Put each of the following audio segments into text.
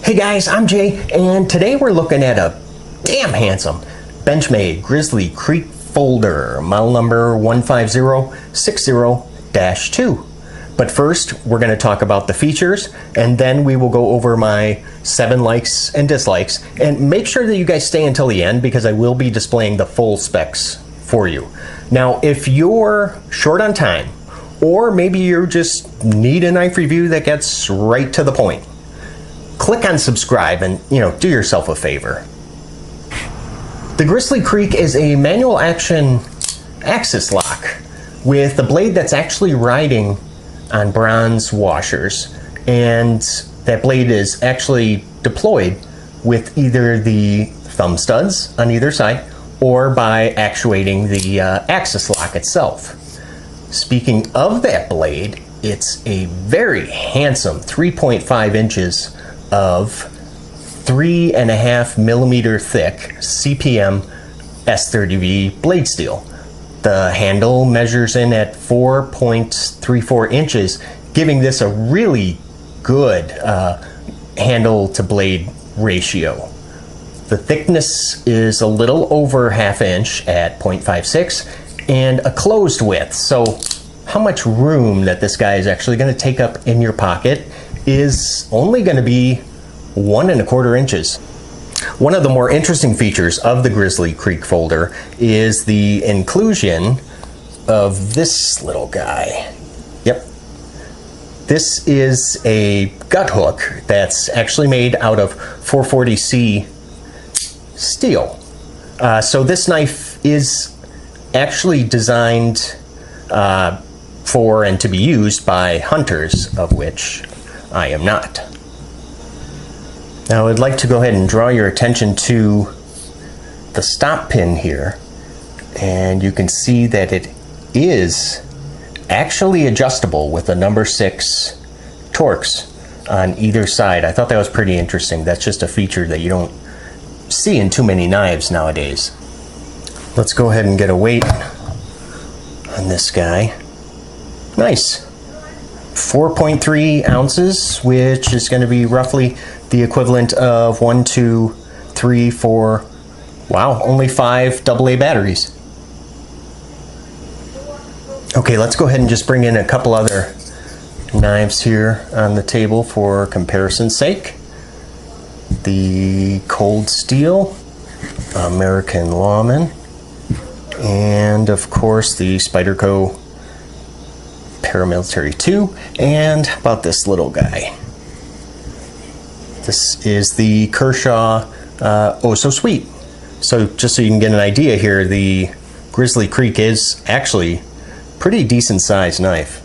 Hey guys, I'm Jay, and today we're looking at a damn handsome Benchmade Grizzly Creek folder, model number 15060-2. But first, we're going to talk about the features, and then we will go over my 7 likes and dislikes. And make sure that you guys stay until the end, because I will be displaying the full specs for you. Now, if you're short on time, or maybe you just need a knife review that gets right to the point, click on subscribe and, do yourself a favor. The Grizzly Creek is a manual action axis lock with the blade that's actually riding on bronze washers, and that blade is actually deployed with either the thumb studs on either side or by actuating the axis lock itself. Speaking of that blade, it's a very handsome 3.5 inches of 3.5 millimeter thick CPM S30V blade steel. The handle measures in at 4.34 inches, giving this a really good handle to blade ratio. The thickness is a little over ½ inch at 0.56 and a closed width. So how much room that this guy is actually going to take up in your pocket is only going to be 1¼ inches. One of the more interesting features of the Grizzly Creek folder is the inclusion of this little guy. Yep. This is a gut hook that's actually made out of 440C steel. So this knife is actually designed for and to be used by hunters, of which I am not. Now I'd like to go ahead and draw your attention to the stop pin here, and you can see that it is actually adjustable with a number 6 Torx on either side. I thought that was pretty interesting. That's just a feature that you don't see in too many knives nowadays. Let's go ahead and get a weight on this guy. Nice. 4.3 ounces, which is going to be roughly the equivalent of 1, 2, 3, 4, wow, only 5 AA batteries. Okay, let's go ahead and just bring in a couple other knives here on the table for comparison's sake. The Cold Steel, American Lawman, and of course the Spyderco Paramilitary 2, and how about this little guy? This is the Kershaw Oh So Sweet. So just so you can get an idea here, the Grizzly Creek is actually pretty decent sized knife.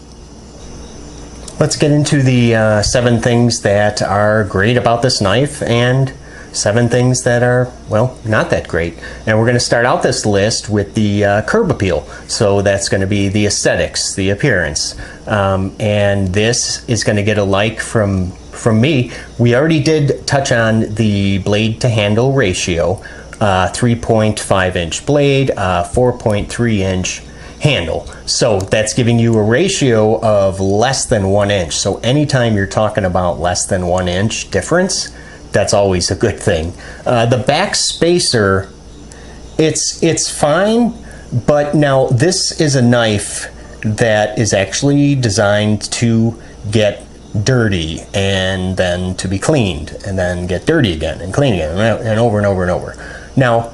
Let's get into the 7 things that are great about this knife and 7 things that are, well, not that great. And we're going to start out this list with the curb appeal. So that's going to be the aesthetics, the appearance. And this is going to get a like from me. We already did touch on the blade to handle ratio. 3.5 inch blade, 4.3 inch handle. So that's giving you a ratio of less than 1 inch. So anytime you're talking about less than 1 inch difference, that's always a good thing. The back spacer, it's fine, but now this is a knife that is actually designed to get dirty and then to be cleaned and then get dirty again and clean again and over and over and over. Now,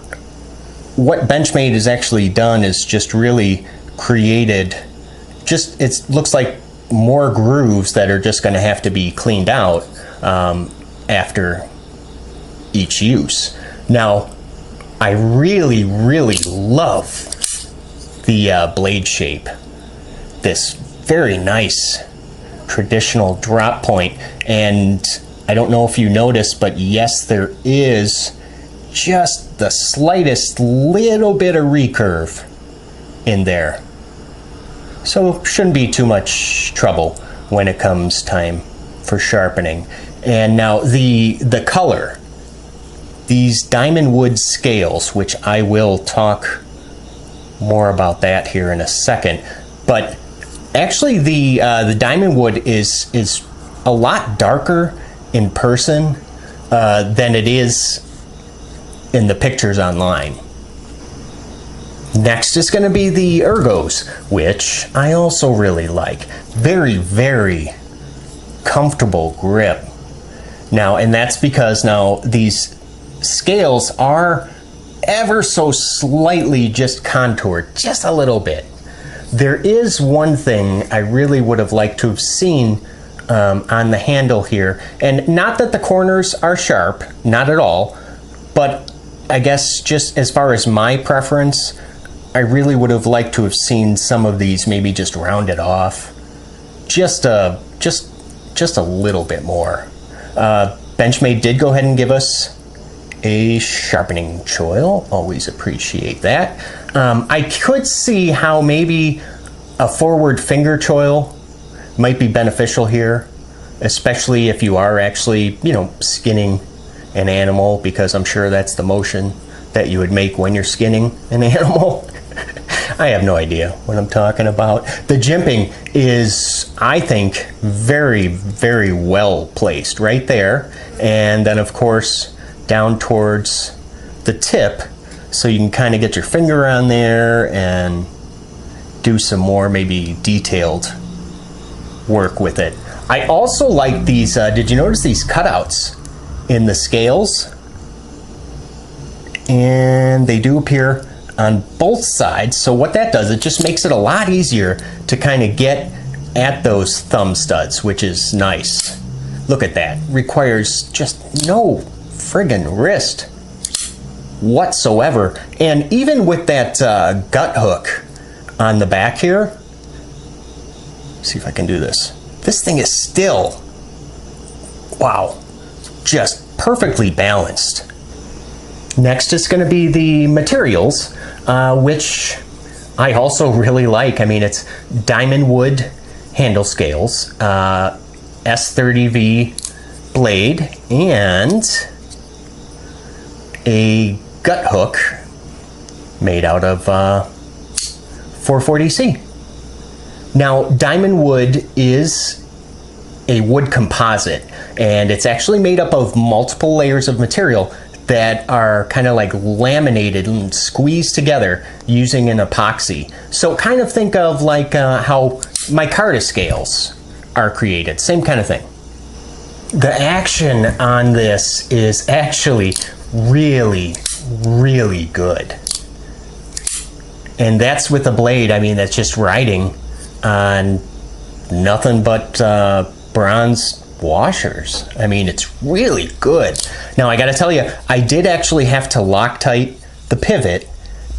what Benchmade has actually done is just really created, it looks like more grooves that are just going to have to be cleaned out after each use. Now, I really, really love the blade shape. This very nice traditional drop point, and I don't know if you noticed, but yes, there is just the slightest little bit of recurve in there. So shouldn't be too much trouble when it comes time for sharpening. And now the color, these Dymondwood scales, which I will talk more about that here in a second, but actually the Dymondwood is a lot darker in person than it is in the pictures online. Next is going to be the Ergos, which I also really like. Very, very comfortable grip. Now, and that's because now these scales are ever so slightly just contoured, just a little bit. There is one thing I really would have liked to have seen on the handle here, and not that the corners are sharp, not at all, but I guess just as far as my preference, I really would have liked to have seen some of these maybe just rounded off just a little bit more. Benchmade did go ahead and give us a sharpening choil. Always appreciate that. I could see how maybe a forward finger choil might be beneficial here, especially if you are actually, you know, skinning an animal, because I'm sure that's the motion that you would make when you're skinning an animal. I have no idea what I'm talking about. The jimping is, I think, very, very well placed right there. And then, of course, down towards the tip, so you can kind of get your finger on there and do some more maybe detailed work with it. I also like these, did you notice these cutouts in the scales? And they do appear on both sides, so what that does, it just makes it a lot easier to kind of get at those thumb studs, which is nice. Look at that. Requires just no friggin' wrist whatsoever. And even with that gut hook on the back here, see if I can do this. This thing is still, wow, just perfectly balanced. Next is going to be the materials, which I also really like. I mean, it's Dymondwood handle scales, S30V blade, and a gut hook made out of 440C. Now, Dymondwood is a wood composite, and it's actually made up of multiple layers of material that are kind of like laminated and squeezed together using an epoxy. So kind of think of like how micarta scales are created, same kind of thing. The action on this is actually really, really good. And that's with a blade, I mean, that's just riding on nothing but bronze washers. I mean, it's really good. Now, I gotta tell you, I did actually have to Loctite the pivot,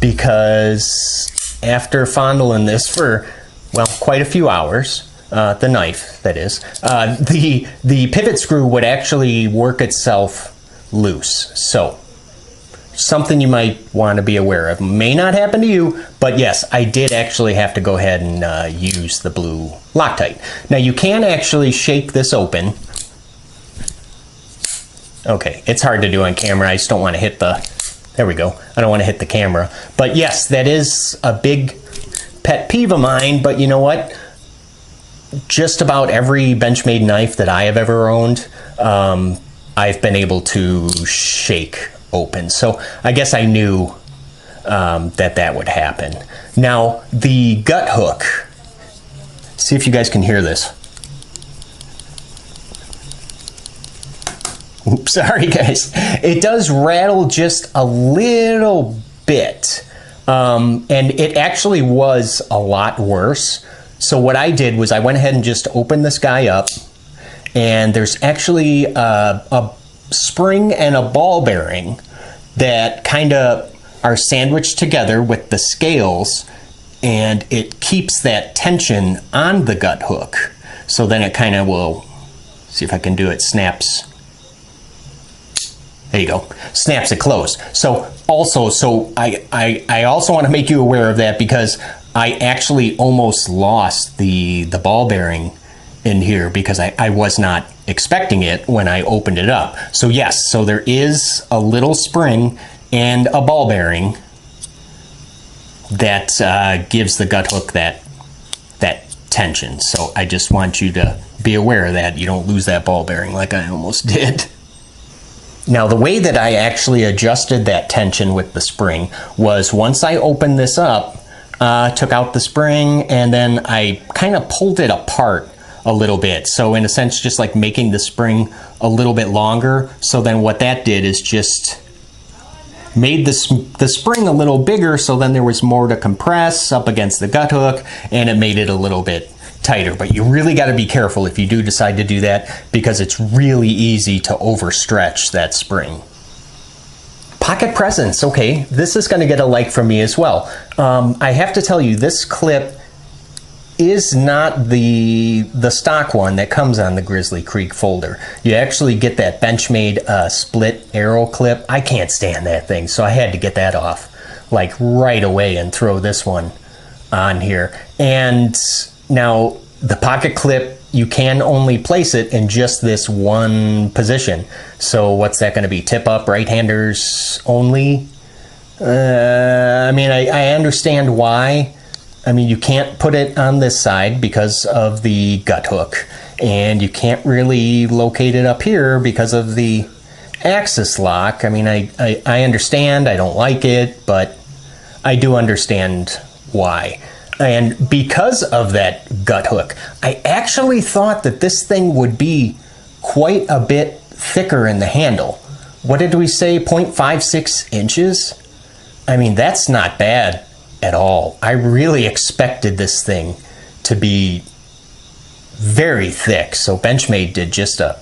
because after fondling this for, well, quite a few hours, the knife, that is, the pivot screw would actually work itself loose. So, something you might want to be aware of. May not happen to you, but yes, I did actually have to go ahead and use the blue Loctite. Now, you can actually shake this open. Okay, it's hard to do on camera. I just don't want to hit the, there we go. I don't want to hit the camera. But yes, that is a big pet peeve of mine, but you know what? Just about every Benchmade knife that I have ever owned, I've been able to shake open. So I guess I knew that would happen. Now, the gut hook, see if you guys can hear this. Oops, sorry guys. It does rattle just a little bit. And it actually was a lot worse. So what I did was I went ahead and just opened this guy up, and there's actually a spring and a ball bearing that kind of are sandwiched together with the scales, and it keeps that tension on the gut hook. So then it kind of will, see if I can do it, snaps. There you go, snaps it closed. So also, I also want to make you aware of that, because I actually almost lost the ball bearing in here because I was not expecting it when I opened it up. So yes, so there is a little spring and a ball bearing that gives the gut hook that tension. So I just want you to be aware of that. You don't lose that ball bearing like I almost did. Now the way that I actually adjusted that tension with the spring was once I opened this up, took out the spring, and then I kind of pulled it apart a little bit. So in a sense, just like making the spring a little bit longer. So then what that did is just made the spring a little bigger, so then there was more to compress up against the gut hook, and it made it a little bit tighter. But you really got to be careful if you do decide to do that, because it's really easy to overstretch that spring. Pocket presence. Okay, this is going to get a like from me as well. I have to tell you, this clip is not the stock one that comes on the Grizzly Creek folder. You actually get that Benchmade split arrow clip. I can't stand that thing, so I had to get that off like right away and throw this one on here. And now the pocket clip, you can only place it in just this one position. So what's that going to be? Tip up, right-handers only? I mean, I understand why. I mean, you can't put it on this side because of the gut hook, and you can't really locate it up here because of the axis lock. I mean, I understand, I don't like it, but I do understand why. And because of that gut hook, I actually thought that this thing would be quite a bit thicker in the handle. What did we say, 0.56 inches? I mean, that's not bad at all. I really expected this thing to be very thick, so Benchmade did just a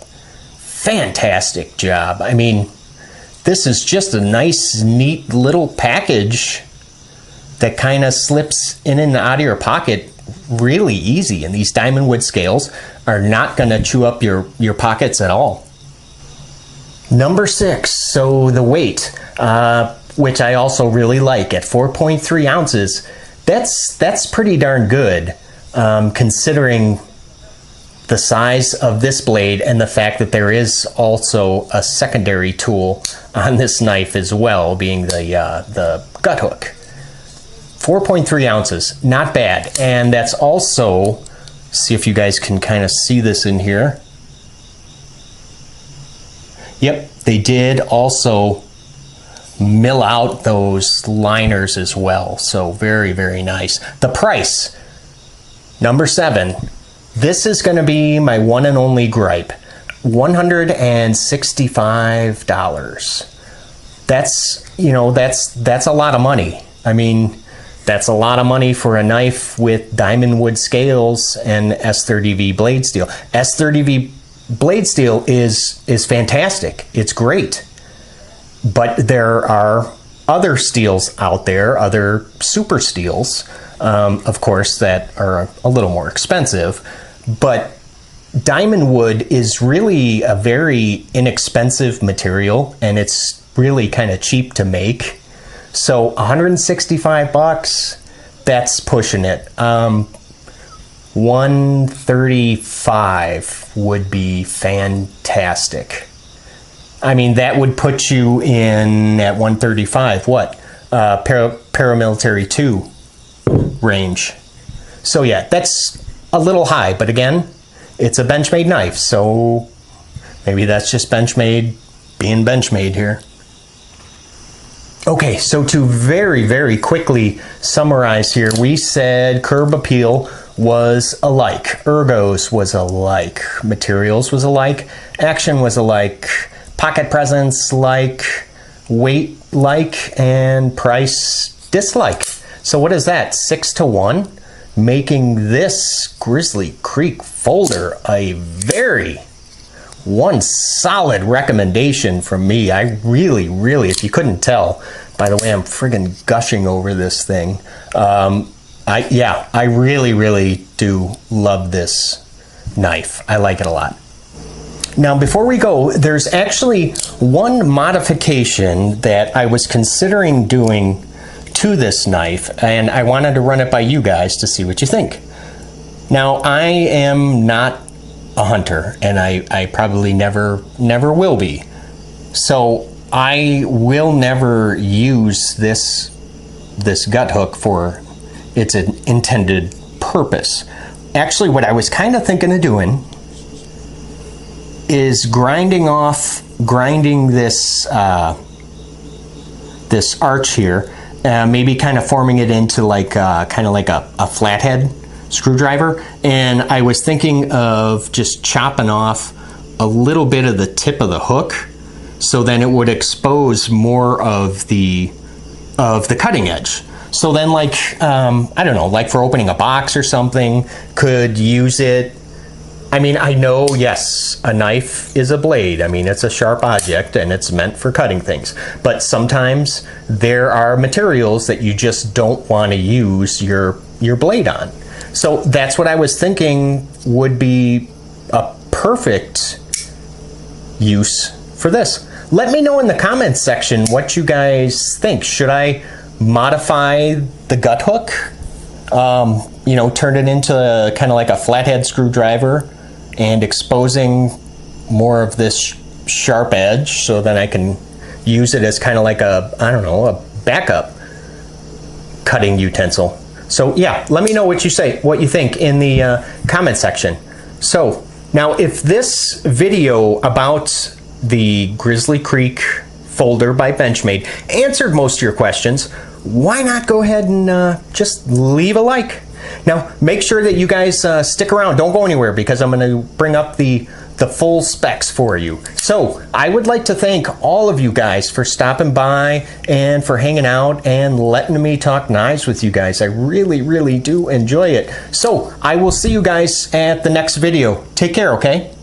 fantastic job. I mean, this is just a nice, neat little package that kind of slips in and out of your pocket really easy, and these Dymondwood scales are not going to chew up your pockets at all. Number 6, so the weight, which I also really like at 4.3 ounces. That's pretty darn good, considering the size of this blade and the fact that there is also a secondary tool on this knife as well, being the gut hook. 4.3 ounces, not bad. And that's also, see if you guys can kind of see this in here. Yep, they did also mill out those liners as well. So very, very nice. The price, number 7. This is going to be my one and only gripe. $165. That's, you know, that's a lot of money. I mean, that's a lot of money for a knife with Dymondwood scales and S30V blade steel. S30V blade steel is fantastic. It's great. But there are other steels out there, other super steels, of course, that are a little more expensive. But Dymondwood is really a very inexpensive material, and it's really kind of cheap to make. So 165 bucks, that's pushing it. 135 would be fantastic. I mean, that would put you in at 135, what? Paramilitary 2 range. So yeah, that's a little high, but again, it's a Benchmade knife, so maybe that's just Benchmade being Benchmade here. Okay, so to very, very quickly summarize here, we said curb appeal was alike, ergos was alike, materials was alike, action was alike, pocket presence like, weight like, and price dislike. So what is that, 6-to-1? Making this Grizzly Creek folder a very one solid recommendation from me. I really, really, if you couldn't tell, by the way, I'm friggin' gushing over this thing. I really, really do love this knife. I like it a lot. Now, before we go, there's actually one modification that I was considering doing to this knife, and I wanted to run it by you guys to see what you think. Now, I am not a hunter, and I probably never will be. So I will never use this gut hook for its intended purpose. Actually, what I was kind of thinking of doing is grinding off grinding this this arch here, maybe kind of forming it into like kind of like a flathead screwdriver, and I was thinking of just chopping off a little bit of the tip of the hook, so then it would expose more of the cutting edge. So then, like, I don't know, like for opening a box or something, could use it. I mean, I know, yes, a knife is a blade. I mean, it's a sharp object and it's meant for cutting things. But sometimes there are materials that you just don't want to use your blade on. So that's what I was thinking would be a perfect use for this. Let me know in the comments section what you guys think. Should I modify the gut hook? You know, turn it into kind of like a flathead screwdriver and exposing more of this sharp edge, so then I can use it as kind of like a, I don't know, a backup cutting utensil. So yeah, let me know what you say, what you think in the comment section. So now, if this video about the Grizzly Creek folder by Benchmade answered most of your questions, why not go ahead and just leave a like? Now, make sure that you guys stick around. Don't go anywhere, because I'm going to bring up the full specs for you. So I would like to thank all of you guys for stopping by and for hanging out and letting me talk knives with you guys. I really, really do enjoy it. So I will see you guys at the next video. Take care, okay?